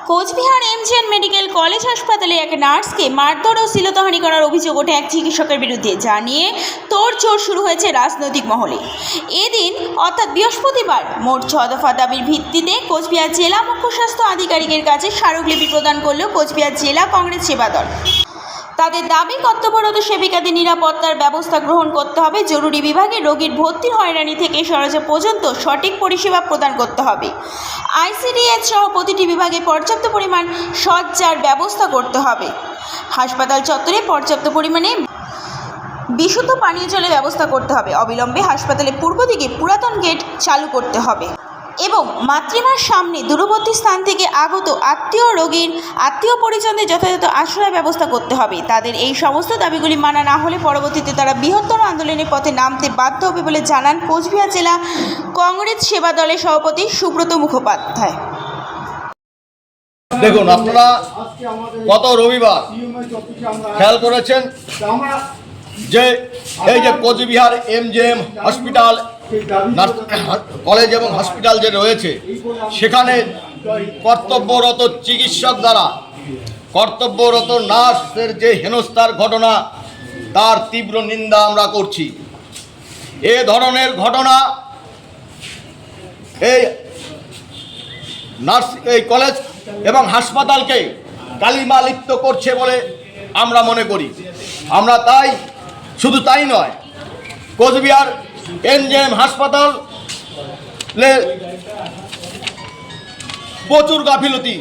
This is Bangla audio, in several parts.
কোচবিহার এমজিএন মেডিকেল কলেজ হাসপাতালে এক নার্সকে মারধর ও শ্লীলতাহানি করার অভিযোগ ওঠে এক চিকিৎসকের বিরুদ্ধে, যা নিয়ে তোড়জোড় শুরু হয়েছে রাজনৈতিক মহলে। এদিন অর্থাৎ বৃহস্পতিবার মোট 6 দফা দাবির ভিত্তিতে কোচবিহার জেলা মুখ্য স্বাস্থ্য আধিকারিকের কাছে স্মারকলিপি প্রদান করল কোচবিহার জেলা কংগ্রেস সেবা দল। তাদের দাবি, কর্তব্যরত সেবিকাদের নিরাপত্তার ব্যবস্থা গ্রহণ করতে হবে, জরুরি বিভাগে রোগীর ভর্তির হয়রানি থেকে সরজা পর্যন্ত সঠিক পরিষেবা প্রদান করতে হবে, আইসিডিএস সহ প্রতিটি বিভাগে পর্যাপ্ত পরিমাণ শয্যার ব্যবস্থা করতে হবে, হাসপাতাল চত্বরে পর্যাপ্ত পরিমাণে বিশুদ্ধ পানীয় জলের ব্যবস্থা করতে হবে, অবিলম্বে হাসপাতালের পূর্ব দিকে পুরাতন গেট চালু করতে হবে এবং মাতৃমার সামনে দূরবর্তী স্থান থেকে আগত আত্মীয় পরিজনদের যথাযথ আশ্রয় ব্যবস্থা করতে হবে। তাদের এই সমস্ত দাবিগুলি মানা না হলে পরবর্তীতে তারা বৃহত্তর আন্দোলনের পথে নামতে বাধ্য হবে বলে জানান কোচবিহার জেলা কংগ্রেস সেবা দলের সভাপতি সুব্রত মুখোপাধ্যায়। দেখুন, আপনারা গত রবিবার খেয়াল করেছেন যে এই যে কোচবিহার এমজিএম হসপিটাল কলেজ এবং হসপিটাল যে রয়েছে, সেখানে কর্তব্যরত চিকিৎসক দ্বারা কর্তব্যরত নার্সের যে হেনস্থার ঘটনা, তার তীব্র নিন্দা আমরা করছি। এ ধরনের ঘটনা এই কলেজ এবং হাসপাতালকে কালিমা লিপ্ত করছে বলে আমরা মনে করি। আমরা শুধু তাই নয়, কোচবিহার এমজিএম হাসপাতালে প্রচুর গাফিলতি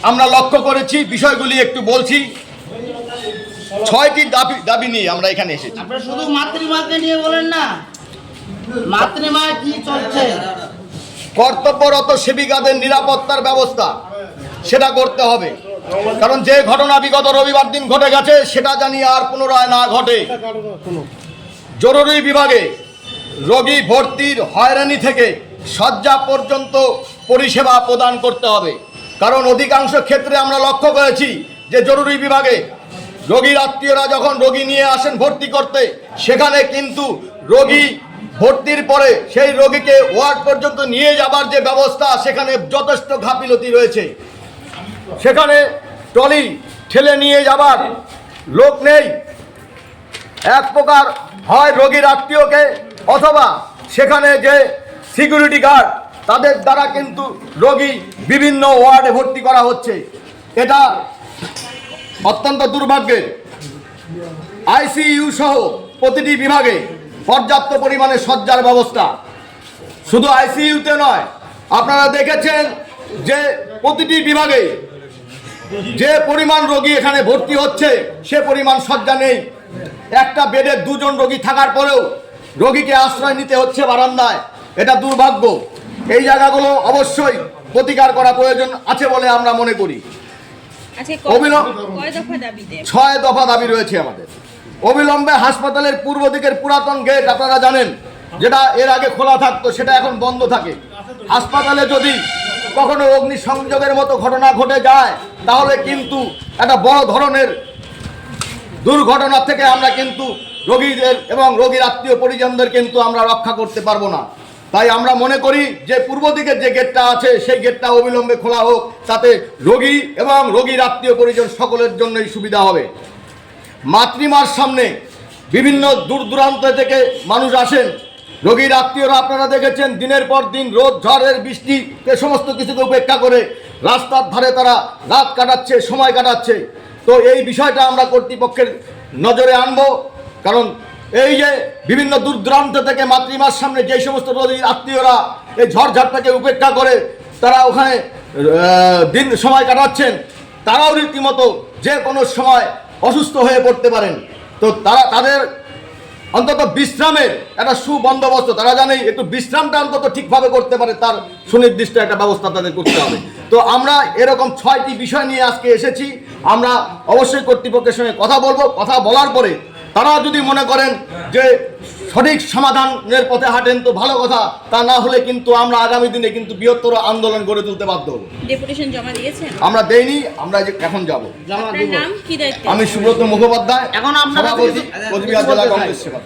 আমরা লক্ষ্য করেছি। বিষয়গুলি একটু বলছি। 6টি দাবি নিয়ে আমরা এখানে এসেছি। আপনারা শুধু মাতৃমাকে নিয়ে বলেন না, মাতৃমা কি চলছে? কর্তব্যরত সেবিকাদের নিরাপত্তার ব্যবস্থা সেটা করতে হবে, কারণ যে ঘটনা বিগত রবিবার দিন ঘটে গেছে সেটা জানি আর পুনরায় না ঘটে। জরুরি বিভাগে রোগী ভর্তির হয়রানি থেকে শয্যা পর্যন্ত পরিষেবা প্রদান করতে হবে, কারণ অধিকাংশ ক্ষেত্রে আমরা লক্ষ্য করেছি যে জরুরি বিভাগে রোগীর আত্মীয়রা যখন রোগী নিয়ে আসেন ভর্তি করতে, সেখানে কিন্তু রোগী ভর্তির পরে সেই রোগীকে ওয়ার্ড পর্যন্ত নিয়ে যাবার যে ব্যবস্থা, সেখানে যথেষ্ট গাফিলতি রয়েছে। সেখানে ট্রলি ঠেলে নিয়ে যাবার লোক নেই। এক প্রকার হয় রোগীর আত্মীয়কে অথবা সেখানে যে সিকিউরিটি গার্ড, তাদের দ্বারা কিন্তু রোগী বিভিন্ন ওয়ার্ডে ভর্তি করা হচ্ছে। এটা অত্যন্ত দুর্ভাগ্যের। আইসিইউ সহ প্রতিটি বিভাগে পর্যাপ্ত পরিমাণে শয্যার ব্যবস্থা। শুধু আইসিইউতে নয়, আপনারা দেখেছেন যে প্রতিটি বিভাগে যে পরিমাণ রোগী এখানে ভর্তি হচ্ছে সে পরিমাণ শয্যা নেই। একটা বেডে 2 জন রোগী থাকার পরেও রোগীকে আশ্রয় নিতে হচ্ছে বারান্দায়। এটা দুর্ভাগ্য। এই জায়গাগুলো অবশ্যই প্রতিকার করা প্রয়োজন আছে বলে আমরা মনে করি। 6 দফা দাবি রয়েছে আমাদের। অবিলম্বে হাসপাতালের পূর্ব দিকের পুরাতন গেট, আপনারা জানেন, যেটা এর আগে খোলা থাকতো, সেটা এখন বন্ধ থাকে। হাসপাতালে যদি কখনো অগ্নিসংযোগের মতো ঘটনা ঘটে যায়, তাহলে কিন্তু একটা বড় ধরনের দুর্ঘটনা থেকে আমরা কিন্তু রোগীদের এবং রোগীর আত্মীয় পরিজনদের কিন্তু আমরা রক্ষা করতে পারবো না। তাই আমরা মনে করি যে পূর্ব দিকের যে গেটটা আছে সেই গেটটা অবিলম্বে খোলা হোক, তাতে রোগী এবং রোগীর আত্মীয় পরিজন সকলের জন্যই সুবিধা হবে। মাতৃমার সামনে বিভিন্ন দূর দূরান্ত থেকে মানুষ আসেন। রোগীর আত্মীয়রা আপনারা দেখেছেন দিনের পর দিন রোদ ঝড়ের বৃষ্টিতে সমস্ত কিছুকে উপেক্ষা করে রাস্তার ধারে তারা রাত কাটাচ্ছে, সময় কাটাচ্ছে। তো এই বিষয়টা আমরা কর্তৃপক্ষের নজরে আনবো, কারণ এই যে বিভিন্ন দূর দূরান্ত থেকে মাতৃমার সামনে যে সমস্ত রোগীর আত্মীয়রা এই ঝড়ঝাপটাকে উপেক্ষা করে তারা ওখানে সময় কাটাচ্ছেন, তারাও রীতিমতো যে কোনো সময় অসুস্থ হয়ে পড়তে পারেন। তো তাদের অন্তত বিশ্রামের একটা সুবন্দোবস্ত, তারা জানে একটু বিশ্রামটা অন্তত ঠিকভাবে করতে পারে, তার সুনির্দিষ্ট একটা ব্যবস্থা তাদের করতে হবে। তো আমরা এরকম 6টি বিষয় নিয়ে আজকে এসেছি। আমরা অবশ্যই কর্তৃপক্ষের সঙ্গে কথা বলবো। কথা বলার পরে তারা যদি মনে করেন যে সঠিক সমাধানের পথে হাঁটেন তো ভালো কথা, তা না হলে কিন্তু আমরা আগামী দিনে কিন্তু বৃহত্তর আন্দোলন গড়ে তুলতে বাধ্য হব। ডেপুটেশন জমা দিয়েছেন? আমরা দেইনি, আমরা এখন যাব। আপনার নাম কি দায়িত্ব? আমি সুব্রত মুখোপাধ্যায়, এখন আপনারা সভাপতি কোচবিহার জেলা কংগ্রেস সেবা।